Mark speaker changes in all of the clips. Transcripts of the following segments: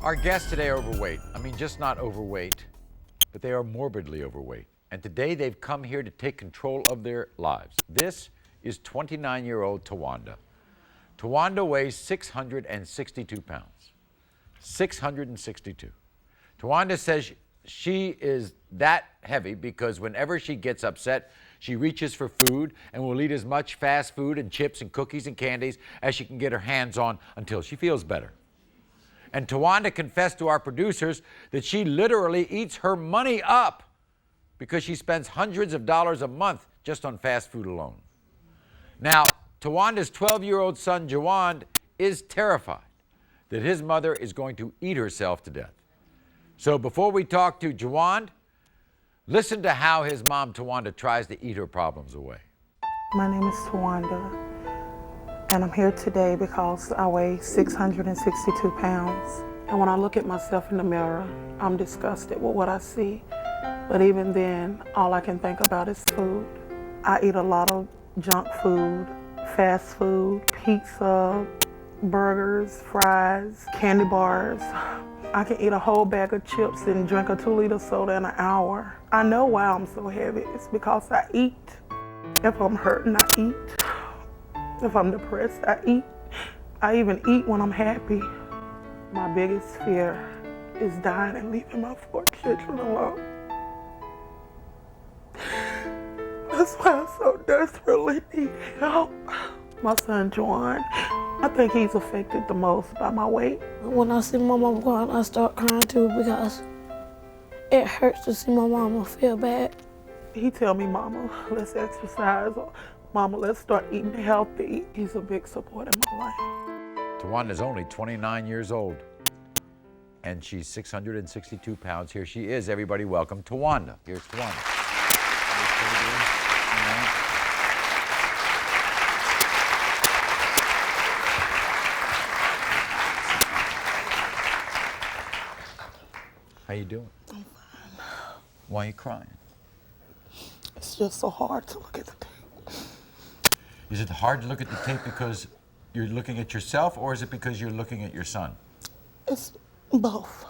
Speaker 1: Our guests today are overweight. I mean, just not overweight, but they are morbidly overweight. And today they've come here to take control of their lives. This is 29-year-old Twanda. Twanda weighs 662 pounds. 662. Twanda says she is that heavy because whenever she gets upset, she reaches for food and will eat as much fast food and chips and cookies and candies as she can get her hands on until she feels better. And Twanda confessed to our producers that she literally eats her money up because she spends hundreds of dollars a month just on fast food alone. Now, Twanda's 12-year-old son, Jawand, is terrified that his mother is going to eat herself to death. So before we talk to Jawand, listen to how his mom, Twanda, tries to eat her problems away.
Speaker 2: My name is Twanda, and I'm here today because I weigh 662 pounds. And when I look at myself in the mirror, I'm disgusted with what I see. But even then, all I can think about is food. I eat a lot of junk food, fast food, pizza, burgers, fries, candy bars. I can eat a whole bag of chips and drink a 2-liter soda in an hour. I know why I'm so heavy. It's because I eat. If I'm hurting, I eat. If I'm depressed, I eat. I even eat when I'm happy. My biggest fear is dying and leaving my 4 children alone. That's why I so desperately need help. My son, Jawand, I think he's affected the most by my weight.
Speaker 3: When I see my mama crying, I start crying too because it hurts to see my mama feel bad.
Speaker 2: He tell me, Mama, let's exercise, or Mama, let's start eating healthy. He's a big support in my life.
Speaker 1: Twanda's only 29 years old, and she's 662 pounds. Here she is. Everybody welcome Twanda. Here's Twanda. How you doing?
Speaker 2: I'm fine.
Speaker 1: Why are you crying?
Speaker 2: It's just so hard to look at the tape.
Speaker 1: Is it hard to look at the tape because you're looking at yourself, or is it because you're looking at your son?
Speaker 2: It's both.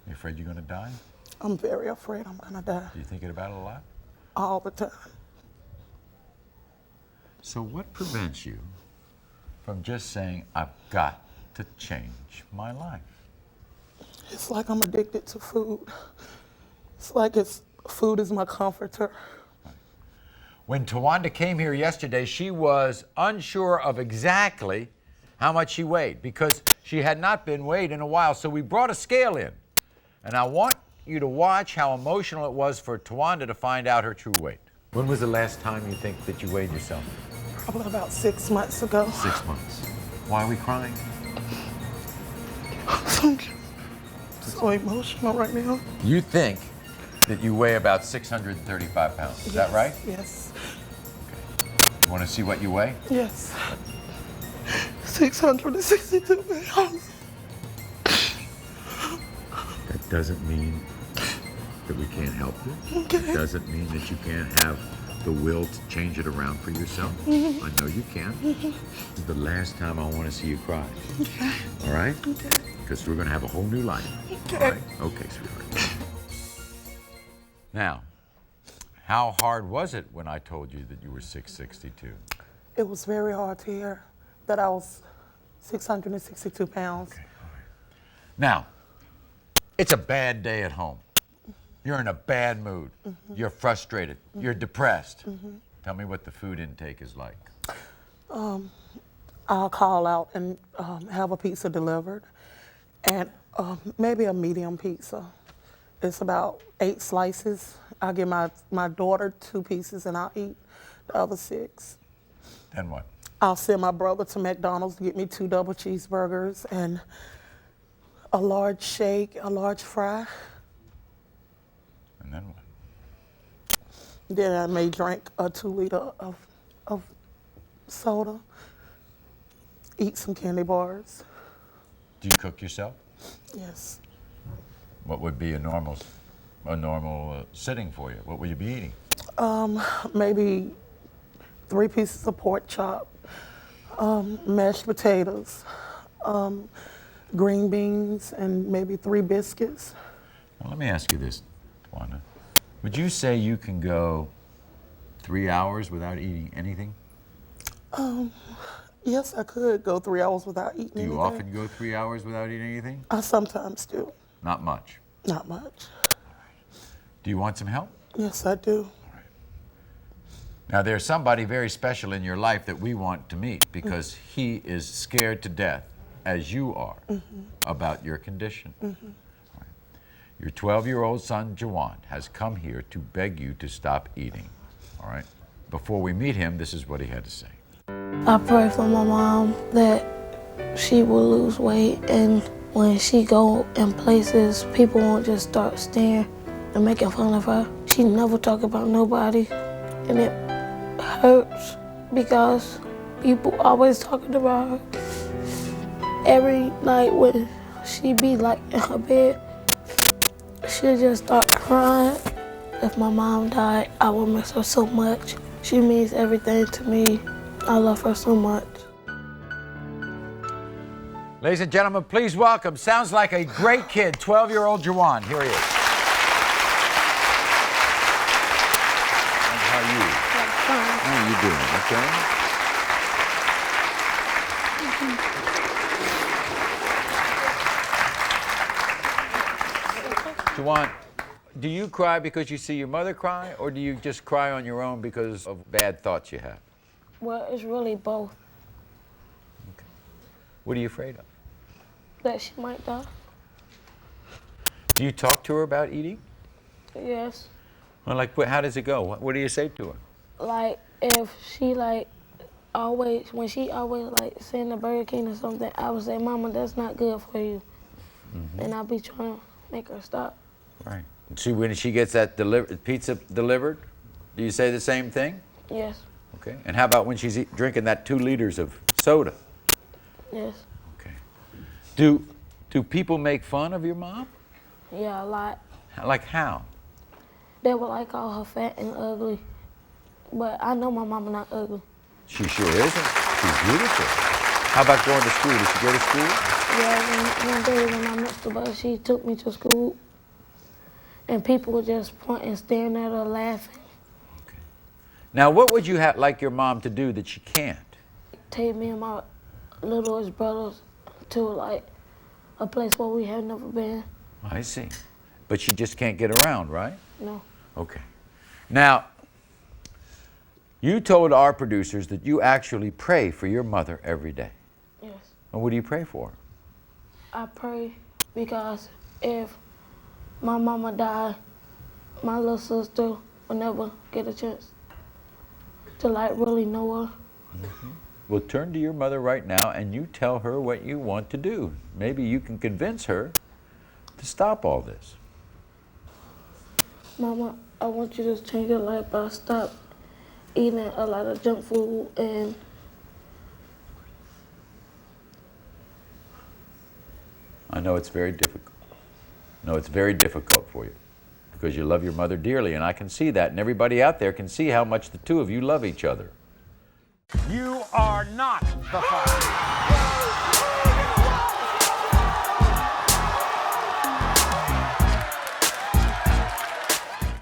Speaker 1: You afraid you're going to die?
Speaker 2: I'm very afraid I'm gonna die.
Speaker 1: Do you thinking about it a lot?
Speaker 2: All the time.
Speaker 1: So what prevents you from just saying, I've got to change my life?
Speaker 2: It's like I'm addicted to food. It's like food is my comforter.
Speaker 1: When Twanda came here yesterday, she was unsure of exactly how much she weighed because she had not been weighed in a while. So we brought a scale in. And I want you to watch how emotional it was for Twanda to find out her true weight. When was the last time you think that you weighed yourself?
Speaker 2: Probably about 6 months ago.
Speaker 1: 6 months. Why are we crying?
Speaker 2: I'm so emotional right now.
Speaker 1: You think that you weigh about 635 pounds. Is that right?
Speaker 2: Yes.
Speaker 1: Okay. You want to see what you weigh?
Speaker 2: Yes. 662 pounds.
Speaker 1: That doesn't mean that we can't help you.
Speaker 2: Okay.
Speaker 1: It doesn't mean that you can't have the will to change it around for yourself. I know you can. This is the last time I want to see you cry.
Speaker 2: Okay.
Speaker 1: All right?
Speaker 2: Okay.
Speaker 1: Because we're going to have a whole new life.
Speaker 2: Okay.
Speaker 1: All right? Okay, sweetheart. Now, how hard was it when I told you that you were 662?
Speaker 2: It was very hard to hear that I was 662 pounds.
Speaker 1: Okay, all right. Now, it's a bad day at home. You're in a bad mood. You're frustrated. You're depressed. Tell me what the food intake is like.
Speaker 2: I'll call out and have a pizza delivered, and maybe a medium pizza. It's about 8 slices. I'll give my daughter 2 pieces and I'll eat the other 6.
Speaker 1: Then what?
Speaker 2: I'll send my brother to McDonald's to get me 2 double cheeseburgers and a large shake, a large fry.
Speaker 1: And then what?
Speaker 2: Then I may drink a 2-liter of soda, eat some candy bars.
Speaker 1: Do you cook yourself?
Speaker 2: Yes.
Speaker 1: What would be a normal sitting for you? What would you be eating?
Speaker 2: Maybe 3 pieces of pork chop, mashed potatoes, green beans and maybe 3 biscuits.
Speaker 1: Well, let me ask you this, Twanda. Would you say you can go 3 hours without eating anything?
Speaker 2: Yes, I could go 3 hours without eating
Speaker 1: Do
Speaker 2: anything.
Speaker 1: you often go 3 hours without eating anything?
Speaker 2: I sometimes do.
Speaker 1: Not much.
Speaker 2: Not much.
Speaker 1: Do you want some help?
Speaker 2: Yes, I do.
Speaker 1: Now, there's somebody very special in your life that we want to meet because he is scared to death, as you are, about your condition. All right. Your 12-year-old son, Jawand, has come here to beg you to stop eating. All right? Before we meet him, this is what he had to say.
Speaker 3: I pray for my mom that she will lose weight, and when she go in places, people won't just start staring and making fun of her. She never talk about nobody, and it hurts because people always talking about her. Every night when she be like in her bed, she'll just start crying. If my mom died, I would miss her so much. She means everything to me. I love her so much.
Speaker 1: Ladies and gentlemen, please welcome, sounds like a great kid, 12-year-old Jawand. Here he is. How are you? How are you doing? Okay? Jawand, do you cry because you see your mother cry, or do you just cry on your own because of bad thoughts you have?
Speaker 3: Well, it's really both.
Speaker 1: Okay. What are you afraid of?
Speaker 3: That she might die.
Speaker 1: Do you talk to her about eating?
Speaker 3: Yes.
Speaker 1: Well, like, how does it go? What do you say to her?
Speaker 3: Like, if she like always, when she always like send a Burger King or something, I would say, Mama, that's not good for you. And I'll be trying to make her stop.
Speaker 1: Right. See, when she gets that pizza delivered, do you say the same thing?
Speaker 3: Yes.
Speaker 1: Okay. And how about when she's drinking that 2 liters of soda?
Speaker 3: Yes.
Speaker 1: Okay. Do people make fun of your mom?
Speaker 3: Yeah, a lot.
Speaker 1: Like how?
Speaker 3: They would like call her fat and ugly. But I know my mama not ugly.
Speaker 1: She sure isn't. She's beautiful. How about going to school? Did she go to school?
Speaker 3: Yeah, one day when I missed the bus, she took me to school. And people were just pointing, staring at her, laughing.
Speaker 1: Okay. Now, what would you like your mom to do that she can't?
Speaker 3: Take me and my littlest brothers to like a place where we had never been.
Speaker 1: I see. But she just can't get around, right?
Speaker 3: No.
Speaker 1: Okay. Now, you told our producers that you actually pray for your mother every day.
Speaker 3: Yes.
Speaker 1: And what do you pray for?
Speaker 3: I pray because if my mama died, my little sister will never get a chance to like really know her.
Speaker 1: Well, turn to your mother right now and you tell her what you want to do. Maybe you can convince her to stop all this.
Speaker 3: Mama, I want you to change your life by stop eating a lot of junk food and
Speaker 1: I know it's very difficult. No, it's very difficult for you because you love your mother dearly, and I can see that, and everybody out there can see how much the two of you love each other.
Speaker 4: You are not the father.